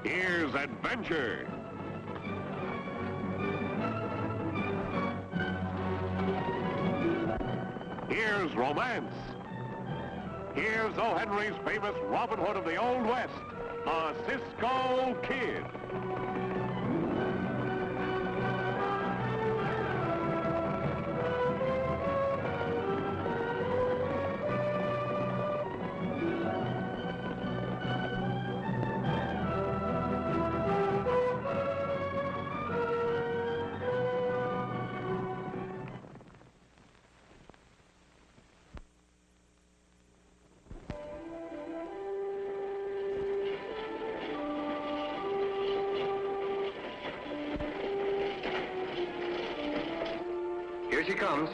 Here's adventure. Here's romance. Here's O. Henry's famous Robin Hood of the Old West, a Cisco Kid. Here she comes.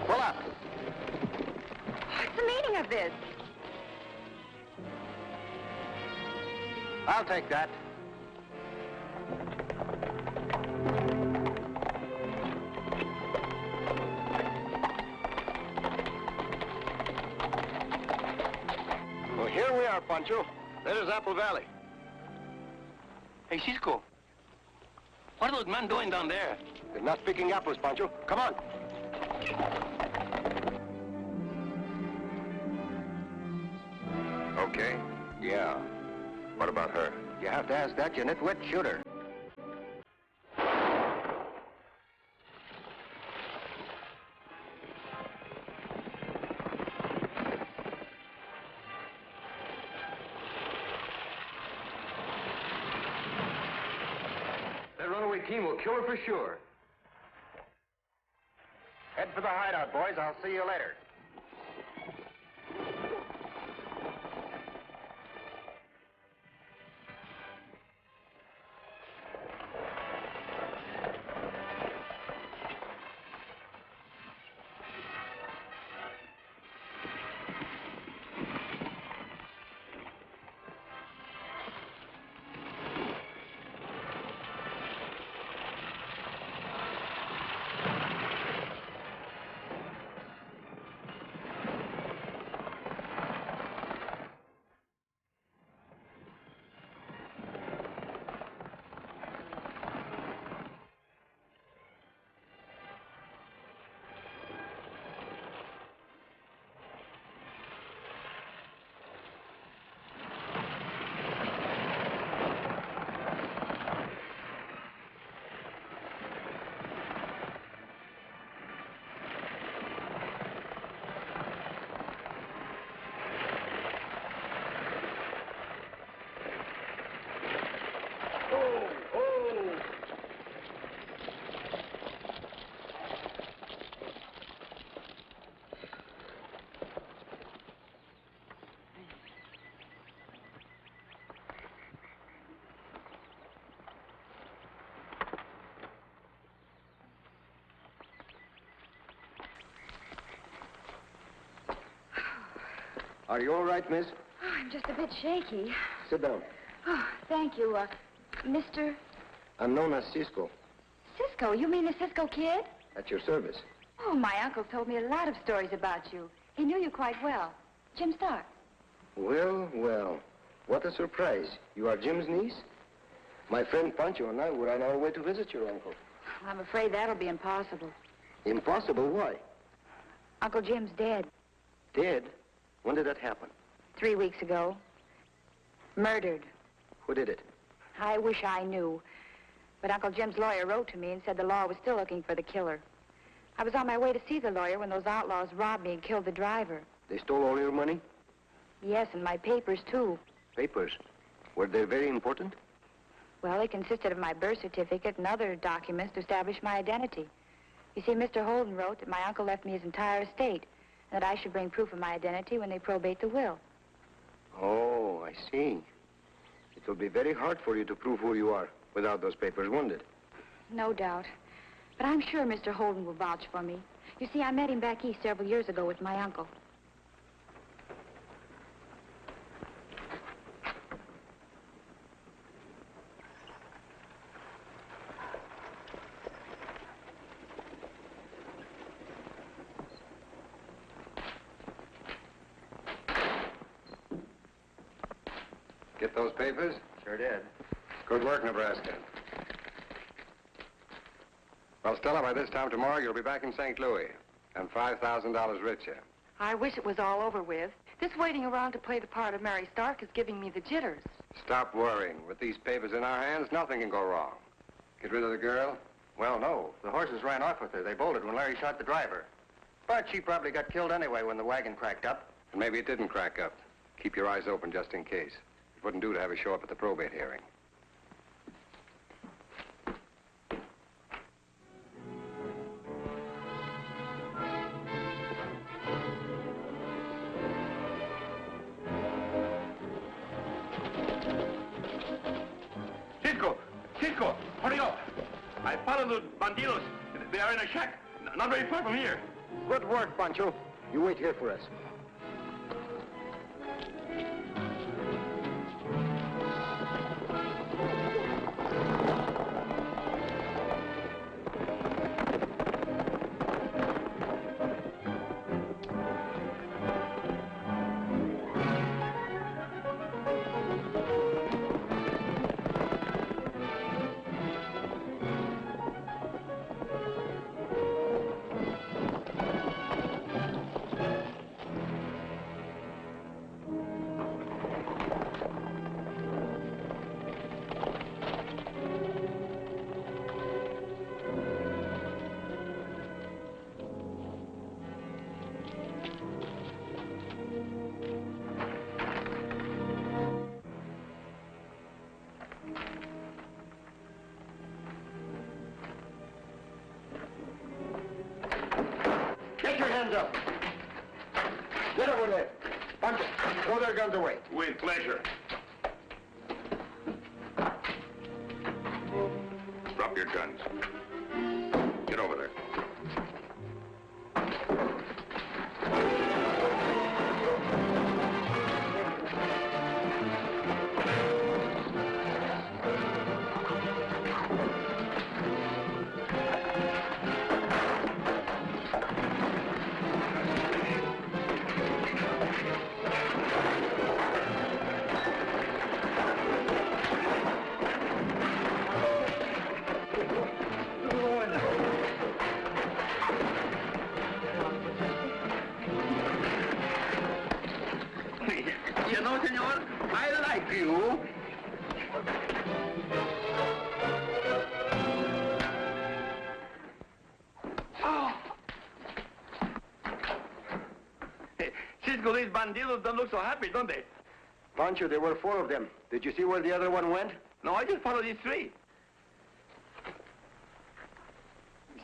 Pull up. What's the meaning of this? I'll take that. Well, here we are, Pancho. There's Apple Valley. Hey, Cisco. What are those men doing down there? They're not picking apples, Pancho. Come on. Okay. Yeah. What about her? You have to ask that, you nitwit. Shoot her. That runaway team will kill her for sure. Head for the hideout, boys. I'll see you later. Are you all right, miss? Oh, I'm just a bit shaky. Sit down. Oh, thank you, Mr. I'm known as Cisco. Cisco? You mean the Cisco Kid? At your service. Oh, my uncle told me a lot of stories about you. He knew you quite well. Jim Stark. Well, well. What a surprise. You are Jim's niece? My friend Pancho and I were on our way to visit your uncle. I'm afraid that'll be impossible. Impossible? Why? Uncle Jim's dead. Dead? When did that happen? 3 weeks ago. Murdered. Who did it? I wish I knew. But Uncle Jim's lawyer wrote to me and said the law was still looking for the killer. I was on my way to see the lawyer when those outlaws robbed me and killed the driver. They stole all your money? Yes, and my papers, too. Papers? Were they very important? Well, they consisted of my birth certificate and other documents to establish my identity. You see, Mr. Holden wrote that my uncle left me his entire estate, and that I should bring proof of my identity when they probate the will. Oh, I see. It will be very hard for you to prove who you are without those papers, won't it? No doubt. But I'm sure Mr. Holden will vouch for me. You see, I met him back east several years ago with my uncle. Get those papers? Sure did. Good work, Nebraska. Well, Stella, by this time tomorrow, you'll be back in St. Louis. And $5,000 richer. I wish it was all over with. This waiting around to play the part of Mary Stark is giving me the jitters. Stop worrying. With these papers in our hands, nothing can go wrong. Get rid of the girl? Well, no. The horses ran off with her. They bolted when Larry shot the driver. But she probably got killed anyway when the wagon cracked up. And maybe it didn't crack up. Keep your eyes open just in case. It wouldn't do to have her show up at the probate hearing. Cisco, hurry up. I followed the bandidos. They are in a shack, not very far from here. Good work, Pancho. You wait here for us. Get your hands up. Get over there. Pancho, throw their guns away. With pleasure. Drop your guns. Get over there. You know, senor, I like you. Oh. Hey, Cisco, these bandidos don't look so happy, don't they? Pancho, there were 4 of them. Did you see where the other one went? No, I just followed these 3.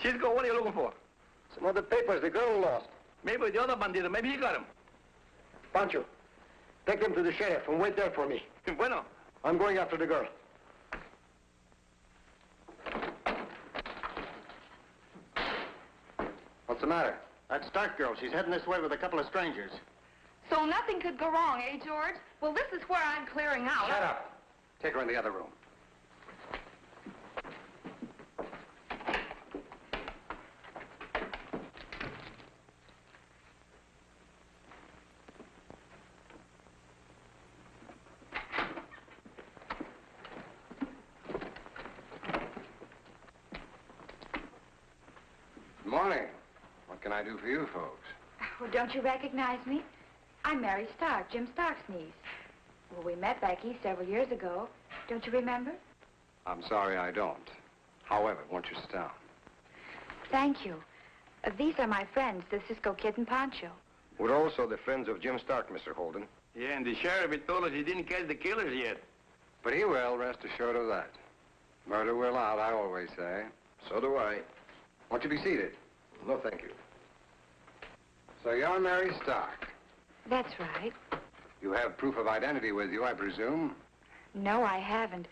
Cisco, what are you looking for? Some of the papers the girl lost. Maybe the other bandido, maybe he got them. Pancho, take them to the sheriff and wait there for me. Bueno. I'm going after the girl. What's the matter? That Stark girl. She's heading this way with a couple of strangers. So nothing could go wrong, eh, George? Well, this is where I'm clearing out. Shut up. Take her in the other room. Good morning. What can I do for you folks? Well, don't you recognize me? I'm Mary Stark, Jim Stark's niece. Well, we met back east several years ago. Don't you remember? I'm sorry I don't. However, won't you sit down? Thank you. These are my friends, the Cisco Kid and Pancho. We're also the friends of Jim Stark, Mr. Holden. Yeah, and the sheriff, he told us he didn't catch the killers yet. But he will, rest assured of that. Murder will out, I always say. So do I. Won't you be seated? No, thank you. So you're Mary Stark. That's right. You have proof of identity with you, I presume? No, I haven't.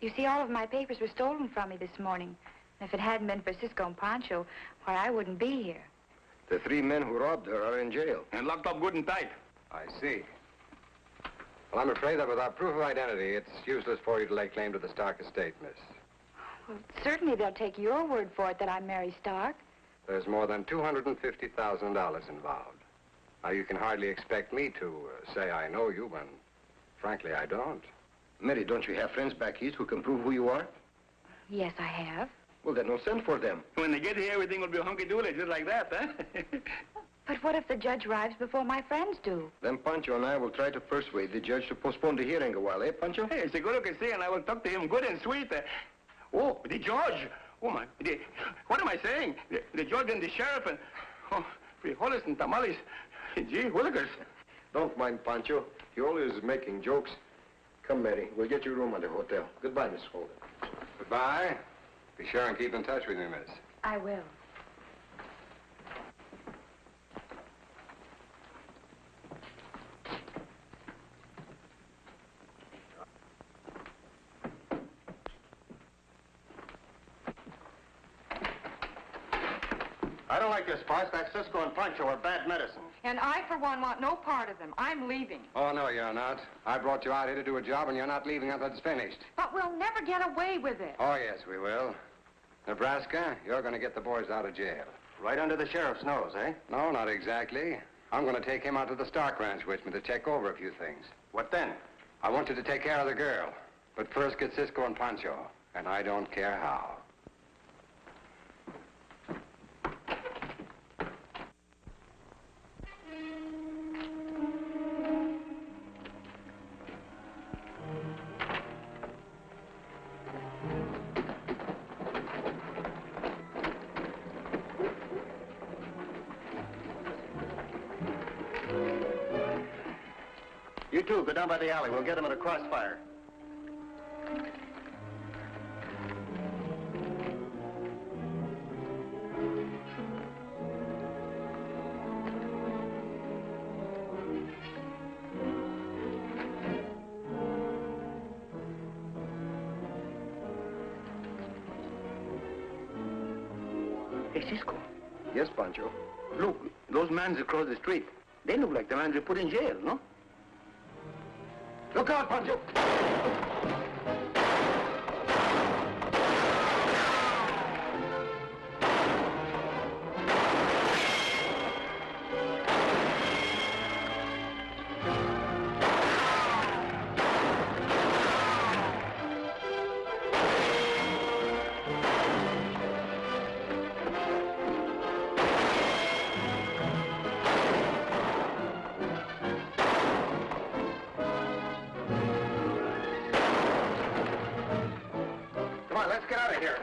You see, all of my papers were stolen from me this morning. And if it hadn't been for Cisco and Pancho, why, I wouldn't be here. The 3 men who robbed her are in jail. And locked up good and tight. I see. Well, I'm afraid that without proof of identity, it's useless for you to lay claim to the Stark estate, miss. Well, certainly they'll take your word for it that I'm Mary Stark. There's more than $250,000 involved. Now, you can hardly expect me to say I know you when, frankly, I don't. Mary, don't you have friends back east who can prove who you are? Yes, I have. Well, then don't send for them. When they get here, everything will be hunky-dory, just like that, huh? But what if the judge arrives before my friends do? Then Pancho and I will try to persuade the judge to postpone the hearing a while, eh, Pancho? Hey, seguro que sí, and I will talk to him good and sweet. Oh, the judge. Oh, my. What am I saying? The judge and the sheriff and... Oh, frijoles and tamales. Gee, willikers. Don't mind Pancho. He always is making jokes. Come, Mary. We'll get you a room at the hotel. Goodbye, Miss Holden. Goodbye. Be sure and keep in touch with me, miss. I will. I don't like this farce. That Cisco and Pancho are bad medicine. And I, for one, want no part of them. I'm leaving. Oh, no, you're not. I brought you out here to do a job, and you're not leaving until it's finished. But we'll never get away with it. Oh, yes, we will. Nebraska, you're going to get the boys out of jail. Right under the sheriff's nose, eh? No, not exactly. I'm going to take him out to the Stark Ranch with me to check over a few things. What then? I want you to take care of the girl. But first get Cisco and Pancho, and I don't care how. You two, go down by the alley. We'll get them at a crossfire. Hey, Cisco. Yes, Pancho. Look, those mans across the street. They look like the mans we put in jail, no? Look out, Pancho! Let's get out of here.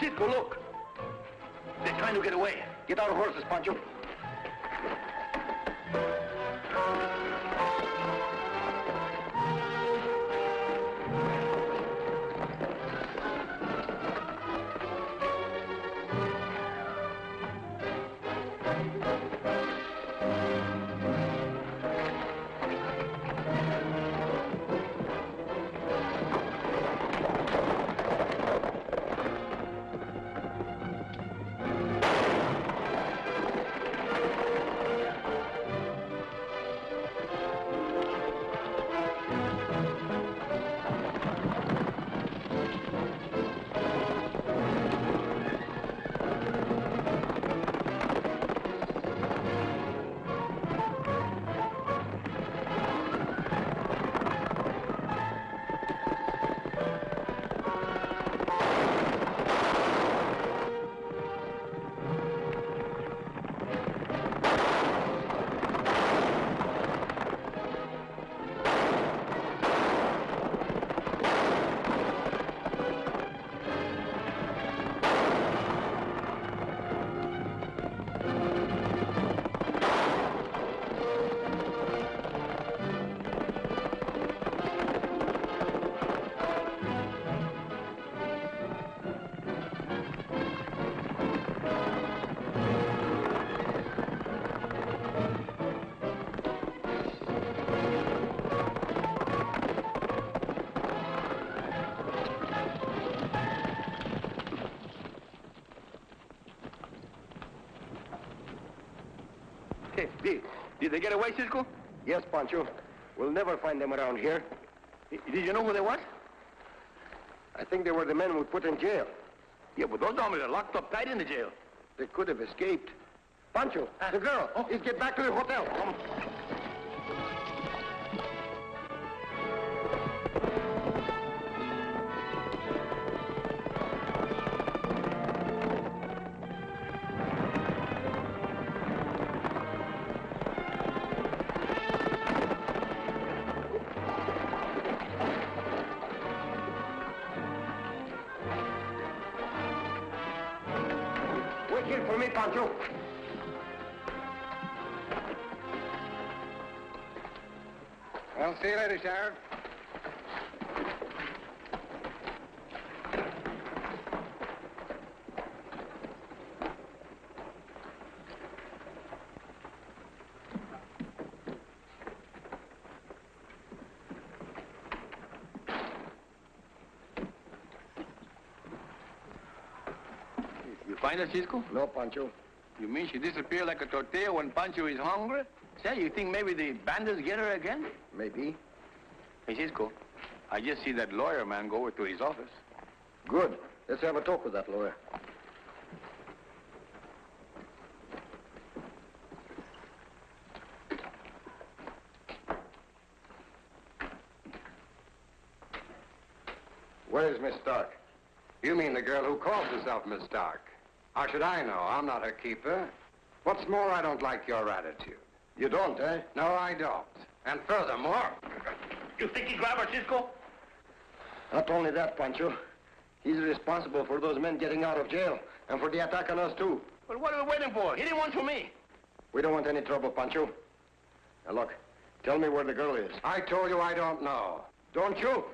Cisco, look. They're trying to get away. Get out of horses, Pancho. Hey, did they get away, Cisco? Yes, Pancho. We'll never find them around here. Did you know who they was? I think they were the men we put in jail. Yeah, but those hombres are locked up tight in the jail. They could have escaped. Pancho, the girl. Let's get back to the hotel. Come. Pancho. Well, see you later, Sheriff. You find her, Cisco? No, Pancho. You mean she disappeared like a tortilla when Pancho is hungry? Say, you think maybe the bandits get her again? Maybe. Hey, Cisco, I just see that lawyer man go over to his office. Good. Let's have a talk with that lawyer. Where's Miss Stark? You mean the girl who calls herself Miss Stark? How should I know? I'm not her keeper. What's more, I don't like your attitude. You don't, eh? No, I don't. And furthermore... You think he grabbed her, Cisco? Not only that, Pancho. He's responsible for those men getting out of jail and for the attack on us, too. Well, what are we waiting for? He didn't want for me. We don't want any trouble, Pancho. Now, look, tell me where the girl is. I told you I don't know. Don't you?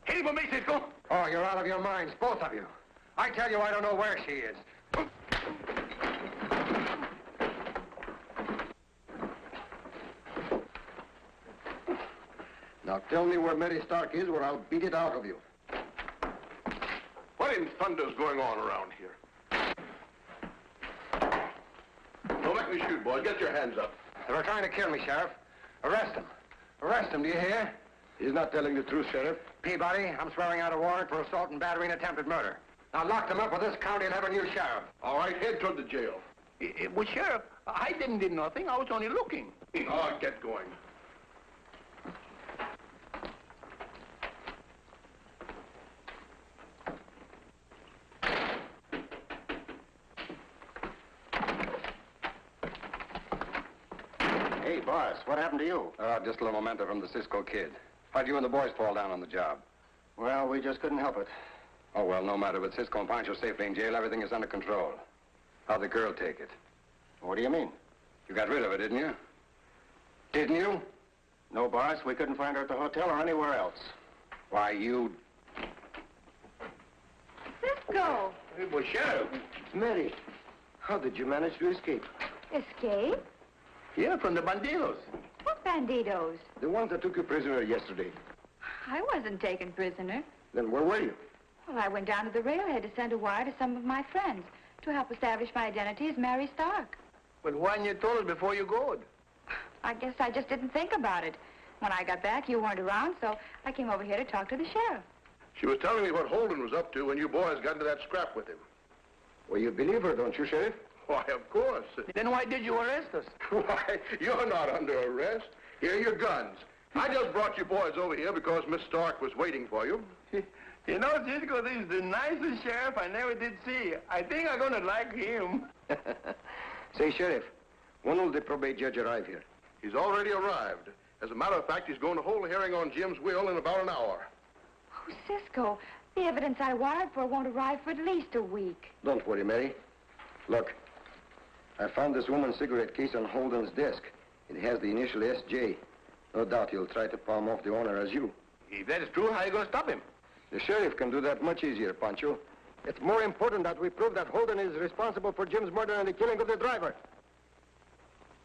Hit him for me, Cisco. Oh, you're out of your minds, both of you. I tell you I don't know where she is. Now, tell me where Mary Stark is, or I'll beat it out of you. What in thunder's going on around here? Don't make me shoot, boys. Get your hands up. They were trying to kill me, Sheriff. Arrest him. Arrest him, do you hear? He's not telling the truth, Sheriff. Peabody, I'm swearing out a warrant for assault and battery and attempted murder. Now lock them up with this county and have a new sheriff. All right, head toward the jail. Well, Sheriff, I didn't do nothing. I was only looking. Oh, get going. Hey, boss, what happened to you? Just a little memento from the Cisco Kid. How'd you and the boys fall down on the job? Well, we just couldn't help it. Oh, well, no matter. With Cisco and Pancho safely in jail, everything is under control. How'd the girl take it? What do you mean? You got rid of her, didn't you? Didn't you? No, boss, we couldn't find her at the hotel or anywhere else. Why, you... Cisco! Hey, well, Sheriff. Mary, how did you manage to escape? Escape? Yeah, from the bandidos. What banditos? The ones that took you prisoner yesterday. I wasn't taken prisoner. Then where were you? Well, I went down to the railhead to send a wire to some of my friends to help establish my identity as Mary Stark. But why didn't you told us before you go? I guess I just didn't think about it. When I got back, you weren't around, so I came over here to talk to the sheriff. She was telling me what Holden was up to when you boys got into that scrap with him. Well, you believe her, don't you, Sheriff? Why, of course. Then why did you arrest us? Why, you're not under arrest. Here are your guns. I just brought you boys over here because Miss Stark was waiting for you. You know, Cisco, this is the nicest sheriff I never did see. I think I'm gonna like him. Say, Sheriff, when will the probate judge arrive here? He's already arrived. As a matter of fact, he's going to hold a hearing on Jim's will in about an hour. Oh, Cisco, the evidence I wired for won't arrive for at least a week. Don't worry, Mary. Look, I found this woman's cigarette case on Holden's desk. It has the initial S.J. No doubt he'll try to palm off the owner as you. If that is true, how are you gonna stop him? The sheriff can do that much easier, Pancho. It's more important that we prove that Holden is responsible for Jim's murder and the killing of the driver.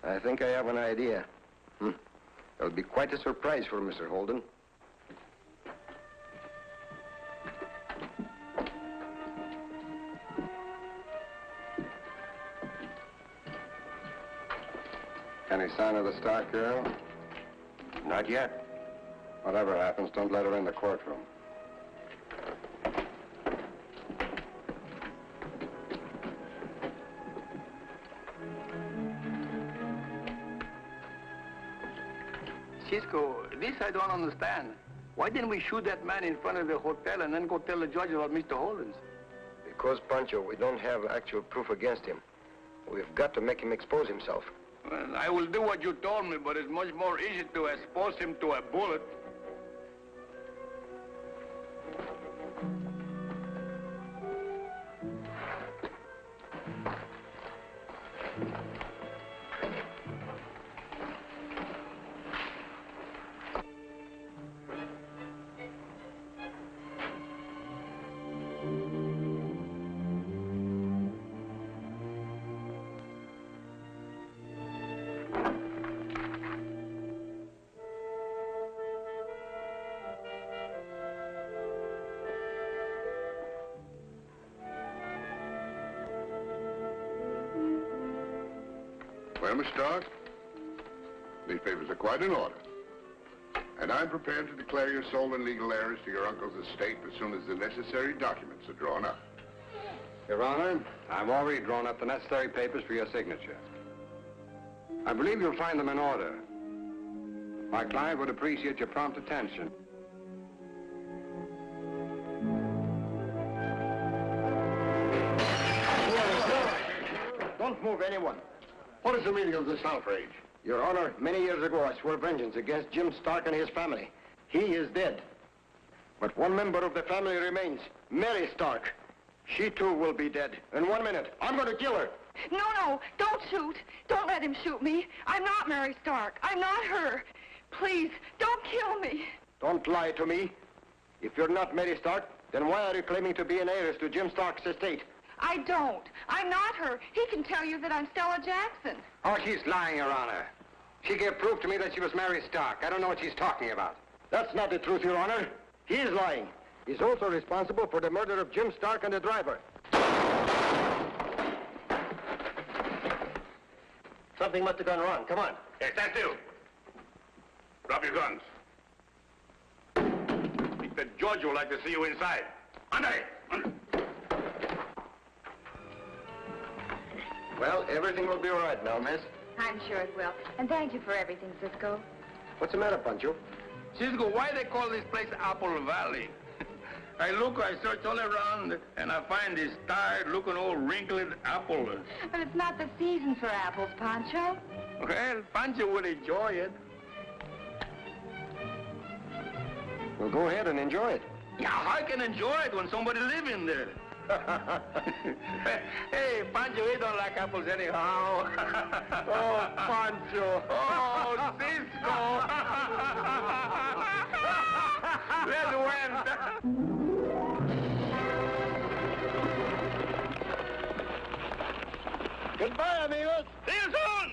I think I have an idea. It'll be quite a surprise for Mr. Holden. Any sign of the Stark girl? Not yet. Whatever happens, don't let her in the courtroom. Cisco, this I don't understand. Why didn't we shoot that man in front of the hotel and then go tell the judge about Mr. Holden's? Because, Pancho, we don't have actual proof against him. We've got to make him expose himself. Well, I will do what you told me, but it's much more easy to expose him to a bullet. Well, Miss Stark, these papers are quite in order. And I'm prepared to declare your sole and legal heirs to your uncle's estate as soon as the necessary documents are drawn up. Your Honor, I've already drawn up the necessary papers for your signature. I believe you'll find them in order. My client would appreciate your prompt attention. Don't move anyone. What is the meaning of this outrage? Your Honor, many years ago I swore vengeance against Jim Stark and his family. He is dead. But one member of the family remains, Mary Stark. She too will be dead. In 1 minute, I'm going to kill her. No, don't shoot. Don't let him shoot me. I'm not Mary Stark. I'm not her. Please, don't kill me. Don't lie to me. If you're not Mary Stark, then why are you claiming to be an heiress to Jim Stark's estate? I don't. I'm not her. He can tell you that I'm Stella Jackson. Oh, she's lying, Your Honor. She gave proof to me that she was Mary Stark. I don't know what she's talking about. That's not the truth, Your Honor. He is lying. He's also responsible for the murder of Jim Stark and the driver. Something must have gone wrong. Come on. Yes, that's you. Drop your guns. I think that George would like to see you inside. Andre! Well, everything will be all right now, miss. I'm sure it will. And thank you for everything, Cisco. What's the matter, Pancho? Cisco, why they call this place Apple Valley? I search all around, and I find this tired-looking old wrinkled apple. But it's not the season for apples, Pancho. Well, Pancho would enjoy it. Well, go ahead and enjoy it. Yeah, I can enjoy it when somebody lives in there. Hey, Pancho, he don't like apples anyhow. Oh, Pancho. Oh, Cisco. Let's win. Goodbye, amigos. See you soon.